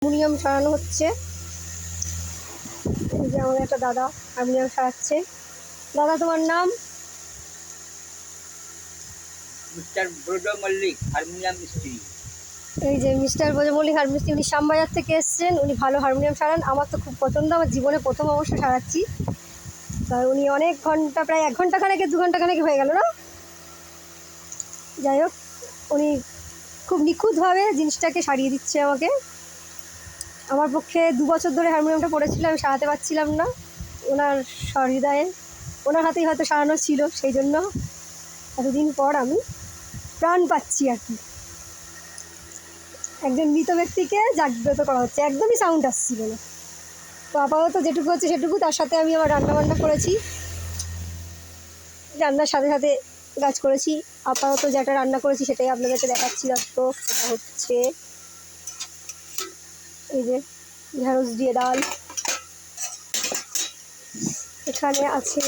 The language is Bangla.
হারমোনিয়াম সারানো হচ্ছে। এই যে আমার একটা দাদা হারমোনিয়াম সারাচ্ছে। দাদা, তোমার নাম? মিস্টার ব্রজ মল্লিক, হারমোনিয়াম মিস্ত্রি। এই যে মিস্টার ব্রজমল্লিক হারমোনিয়াম মিস্ত্রি, উনি শ্যামবাজার থেকে এসছেন। উনি ভালো হারমোনিয়াম সারান, আমার তো খুব পছন্দ, আমার জীবনে প্রথম অবশ্য সারাচ্ছি। আর উনি অনেক ঘন্টা, প্রায় 1 ঘন্টা খানেক 2 ঘন্টা খানেক হয়ে গেল না? যাই হোক, উনি খুব নিখুঁতভাবে জিনিসটাকে সারিয়ে দিচ্ছে আমাকে। আমার পক্ষে 2 বছর ধরে হারমোনিয়ামটা পড়েছিল, আমি সারাতে পারছিলাম না। ওনার সহৃদয়ে, ওনার হাতেই হয়তো সারানো ছিল, সেই জন্য এতদিন পর আমি প্রাণ পাচ্ছি আর কি। একজন মৃত ব্যক্তিকে জাগ্রত করা হচ্ছে, একদমই সাউন্ড আসছিল না। তো আপাতত যেটুকু হচ্ছে সেটুকু, তার সাথে আমি আবার রান্নাবান্না করেছি, রান্নার সাথে সাথে কাজ করেছি। আপাতত যেটা রান্না করেছি সেটাই আপনাদেরকে দেখাচ্ছি। তো সেটা হচ্ছে এই যে ঢেঁড়স দিয়ে ডাল, এখানে আছে